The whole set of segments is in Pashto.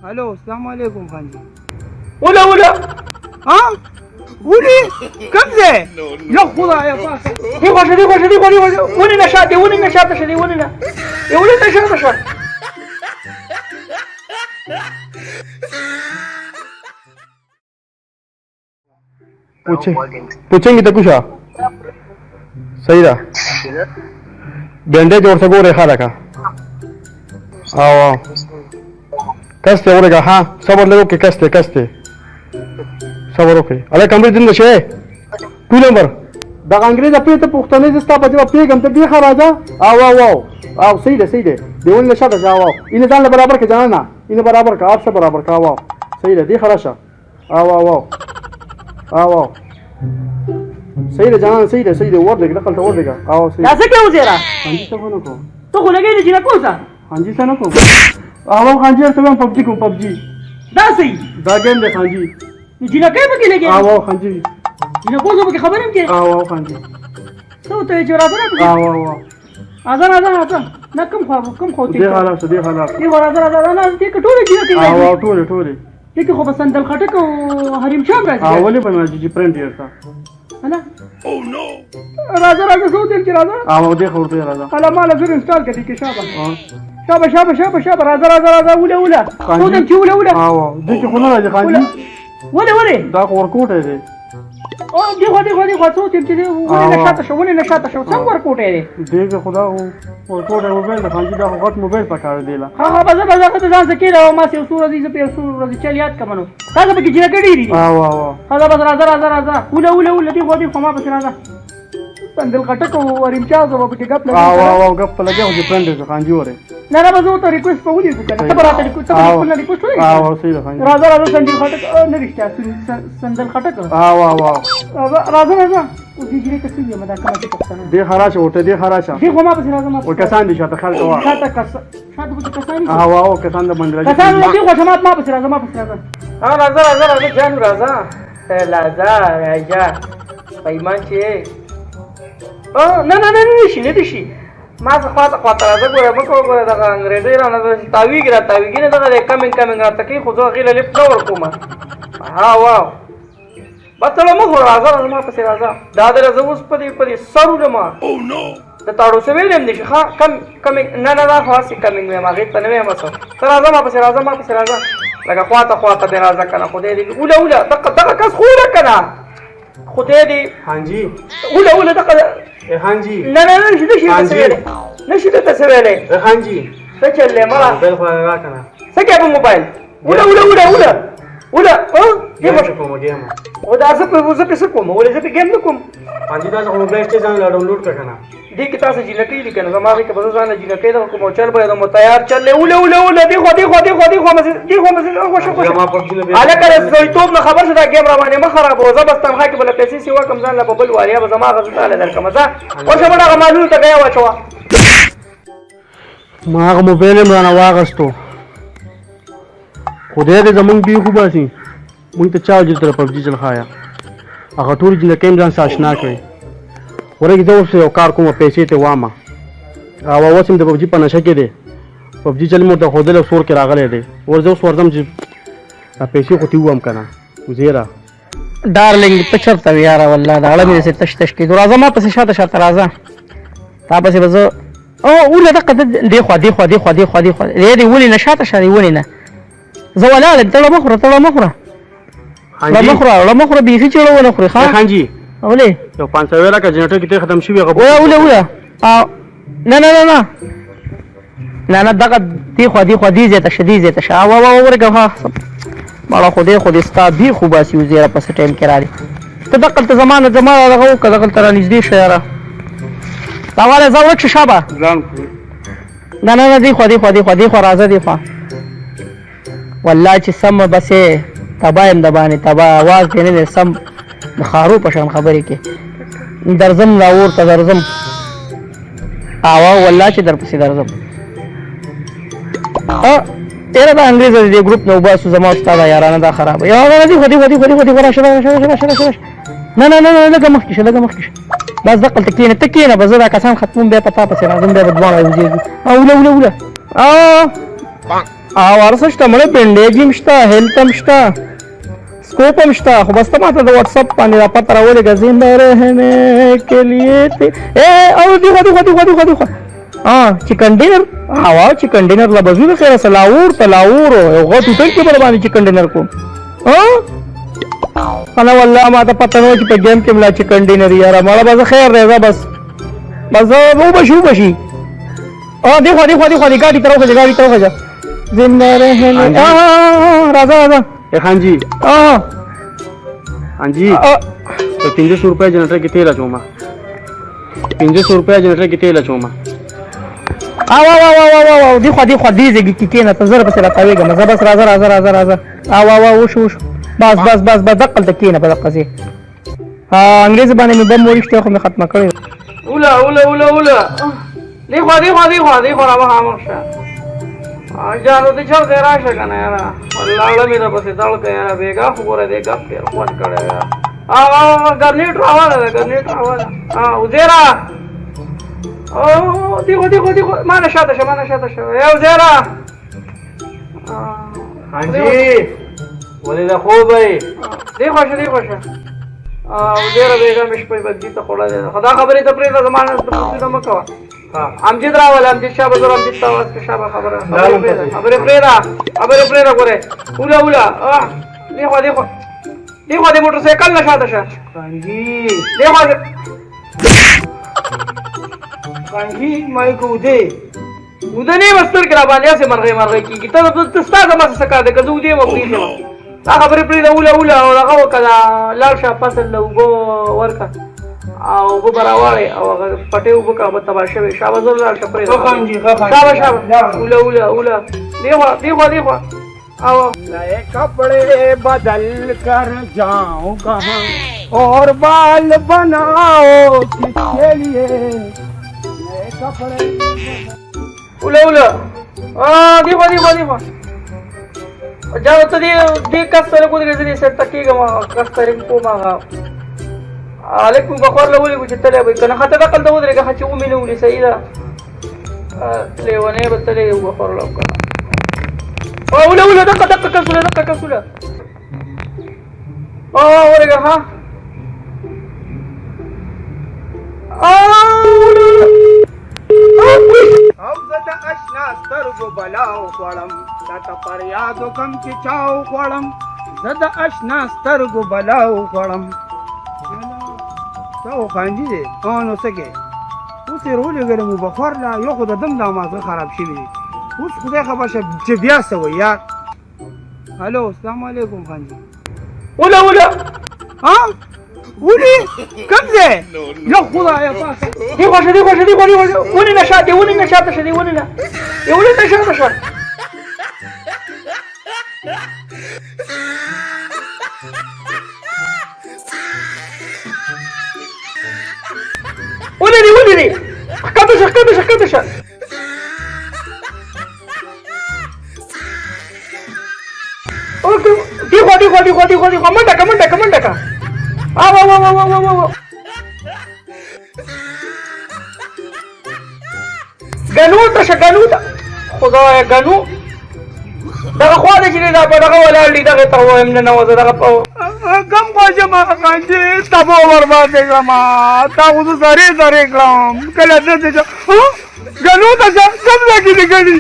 हेलो अस्सलाम वालेकुम खान जी। ولا हाँ ولي كم زي لا خذها يا فاخر دي وني نشاط شدي وني نشاط पूछेंगे तो कुछ सही रहा बैंडेज और सगो रेखा रखा आओ आओ कस्ते हो रेखा हाँ सबर लगो के कस्ते सबर ओके अरे कमरे दिन नशे 2 नंबर दा अंग्रेज अपने तो पुख्तने जिसका बच्चा अपने गम तक देखा राजा आओ आओ आओ आओ सही है देवन नशा का जाओ इन्हें जान बराबर के जाना ना इन्हें बराबर का आपसे बराबर का आओ सही है देखा राशा आओ आओ आओ आओ आओ सही है जाना सही है और देगा कल तो और देगा आओ सही ऐसे क्या हो जेरा हाँ जी सब को तो हो लगे जी ना कौन सा हाँ जी सना को आओ हाँ जी सब पबजी को पबजी दा सही दा गेम दे हाँ जी जी ना कहीं बके लगे आओ हाँ जी जी ना कौन सा बके खबर है क्या आओ हाँ जी तो जोरा बना आओ आओ आजा ना कम खाओ दे हालात ये वाला ना ये कटोरे जी के आओ टोरे लेकिन खो बसंदल खटक हरिम शाम राजा आओ वाले बना जी प्रिंट यार था है ना ओह नो राजा सो दिन के राजा आओ देखो तो राजा खाला माला फिर इंस्टॉल कर दी के शाबा राजा उला सो दिन उला आओ देखो खुला राजा खान जी वले दा और कोट है रे ओ देखो सो दिन के वने नशाता शो सब वर कोट है रे देखो खुदा और कोट है मोबाइल खान जी दा गट मोबाइल पकड़ देला हां बाजा तो जान से के रहो मा से सूरज पे सूरज चल याद का मनो काजा बकी जिना केडी री आओ आओ खाला बस राजा उला देखो मा बस राजा संदल खटक और इम्तियाज हो बके गप लगे आओ गप लगे हो फ्रेंड है खान जी और ना बस वो तो रिक्वेस्ट पे उली कर खबर आता रिक्वेस्ट रिक्वेस्ट आओ सही है खान जी राजा संदल खटक न रिश्ता संदल खटक आओ राजा उसी जिले के सुनिए मदा कमा के पक्का दे खराश होते दे खराश देखो मा बस राजा मा और कसान दिशा तो खाल तो शाद बुझ कसानी आओ कसान द बंदरा कसान लगे को जमात मा बस राजा हां राजा जान राजा पैमान छे نه شي نه دي شي ما څه خواته راځه ګوره مکو ګوره دغه انګریزي رانه تاویږي نه دغه کمنګ راته کوي خو زه غیله لیپ نه ورکوم ها واو بطله مه خو راځه ما پسې راځه دا د زه اوس په دې سر ولم د تاړو څه ویل هم نشي ښه کمنګ نه خلاص کمنګ وایم هغې ته نه وایم څه ته راځه ما پسې راځه لکه خواته دې راځه که نه خدای دې اوله دغه کس خو وله که نه خدای دې हाँ जी اوله دغه हाँ जी نه نشي ته څه ویلې हाँ जी څه چلې مړه मोबाइल खोला रखना څه کې په موبایل اوله गेम को गेम او دا زه په کوم ولې زه په گیم نه کوم हाँ जी तاسو मोबाइल स्टेशन ला डाउनलोड करना دې کې تاسو جنکی لیکنه زما به په ځان جنکی دا کوم چل به نو تیار چلې اوله دی خو مزه ما پبجی نه اله کله زویتوب نه خبر شدا گیم روانه ما خراب وزه بس تم خاک بل پیسې سی وکم ځان لا بل واریا به زما غزه تعالی درکم ځه او څه بڑا غمالو ته گیا واچوا ما هغه موبایل مرانه واغستو خدای دې زمونږ بي خو باسي مونږ ته چا وجه تر پبجی چل خایا هغه ټول جن کیم ځان ساشنا کړی ورګه زه اوس یو کار کوم پیسې ته وامه او واسم د پبجی په نشه کې دی پبجی چل مو ته خودل سور کې راغلی دی ورځو سورځم چې پیسې خو تی وام کنه وزیرا ډارلینګ ته چرته یاره والله دا اړه مې سه تش کې راځه ما پسې شاته راځه تا پسې بزو او ولا دقه دی خو دې ولې نشاته شری ولې نه زه ولا ته مخره لا مخره بيخي چلو ونه خوري ها خان جی اولې یو 500 ویلا کا جنریټر کې ختم شي غو اوله نه دغه دی زیته شا ورګه مالا خو دې ستا بي خو باسي وزیره پس ټایم کې راځي ته دغه زمانه دغه کله تر نږدې شهره تاواله زاوړ چې شابه ځان نه دی خو راځه دی خو والله چې سم بسې تبایم د باندې تبا आवाज دې نه سم د خارو په شان خبرې کې درزم راور ته درزم والله چې در پسې درزم تیرا دا انګریز دې ګروپ نو باسو زما استاد یارانه دا خراب یا نه دي خدي راشه نه لګه مخکې بس دقل تکینه بس دا کسان ختمون به پتا پسې راځم به دوه راځي اوله او ارڅ شته مړه بندیج هم شته هیلث هم شته سکوپ هم شته خو بس ته ماته د واتساپ باندې را پته راولېږه زنده رهنے کے لیے او دیخوا چکن ډینر هوا چکن ډینر لا بزو د خیره سلاور تلاور یو غټ هوټل کې بر باندې چکن ډینر کوم انا والله ما ته پته نه چې په گیم کې ملا چکن ډینر یاره مړه بس خیر دی بس وو بشي دیکھو گاڑی طرف جا زندہ رہنے راجا خان جی ہاں جی تو 300 روپے جنریٹر کی تیل اچوما 300 روپے جنریٹر کی تیل اچوما دیکھو دیزے کی کینا تزر بس راويګه مزه بس راځه وشو بس دقل تکینه په دقه سي انګريزي باندې مې بم ورشته خو مې ختمه کړې اولا دیکھو را خاموشه جانو دې چل دې راشه کنه یاره والله مې د پسې دل کې یاره بیګا خو ګوره دې ګپ تیر خوان کړه ګرنیټ راواله وزیرا دیکھو مانه شاته شه یو زیرا हाँ जी बोले دا خوب ہے دیکھو شه وزیرا بیگا مش په بدی ته خوړه ده خدا خبرې ته پرې زمانه ته مکوا امجد راواله امجد شابه زور امجد تاواز کې شابه خبره پرې را ګوره اولا دیکھو دې موټر سایکل نه شاته شه کانجی دیکھو کانجی مای کو دے ودنې مستر کرا باندې اسه مرغه کیږي ته ستاسو ما څه کار ده کزو دې مو پریږه دا خبرې پرې اولا او هغه وکړه لال شاه فصل له وګو ورکا او وګ براواله او هغه پټه وګ کا به تبا شوی شابه زور لال شپره کانجی شابه اولا دیکھو आओ नए कपड़े बदल कर जाऊं कहाँ और बाल बनाओ किसके लिए नए कपड़े उला देखो जाओ तो दे कस्तर को दे से तकीगा मा कस्तर को मा عليكم بخور له ولي وجتله بي كان حتى دقل دو دري حتى امي له ولي سيدا ليونه بتله بخور له ولا دقة كسولة ورقة ها او زده اشنا سترګو بلاو خوړم تا پر یادو کم چې چاو خوړم زده اشنا سترګو بلاو خوړم تو خانجی دې نو سکه اوس رولې ګرمو بخور لا یو خو د دم دا مازه خراب شي اوس خدای خبر شه چې بیا سوي یار الو السلام علیکم خانجی ولا ها ولي كم زي يا خدا يا باسا دیکھو ونی نشاط شدی ونی نشاط ولي كتش دیکھو منڈا گنو خدای گنو دغه خوا د چې دا په دغه ولاړ دي دغه ته وایم نه نوځه دغه په کم خوښه ما خانجی تبو برباد کړم تا اوس زری کړم کله دې گنو ته کم لګی دي ګړي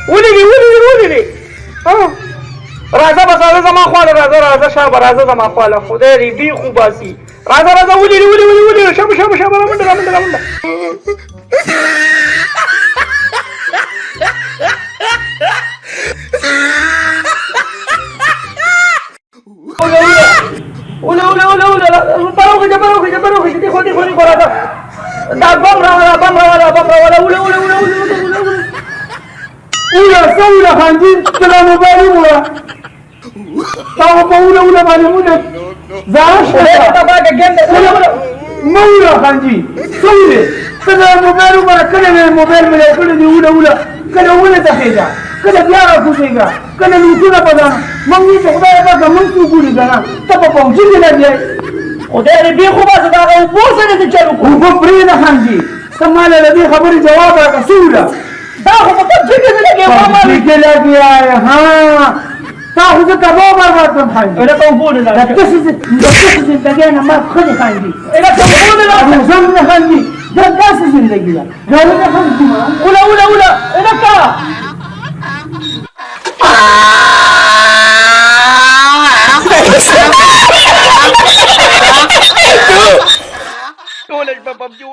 ولې راځه بس زما خواله راځه شابه راځه زما خواله خدای دې بي خو باسي راځه ولې شابه منډه پروخه دیکھو راځه دا بم راواله اولا خانجی سلام علیکم تاو په اولا باندې مولا خانجی سوله سلام علیکم کله موبایل مې کړی دی اولا کله ته خېجا کله بیا راځيګا کله نوټونه پدا مونږ ته خدای پاک مونږ کو ګوري دا ته په پوجي نه لګي خدای دې خو بس دا او پوسه دې چلو کو په پرې نه خانجی سماله دې خبرې جواب راکړه سوله دا خو په څه کې لګي ما ٹھیک لگی ہے ہاں تاخذ تبو برباد خانجی انا كونفون لا تسز زندگی انا ما خدي خانجي انا كونفون ابو زمن خانجي ده داس زندگی ہے جانا خانجی ولا انا كا टोलेट पे पबजी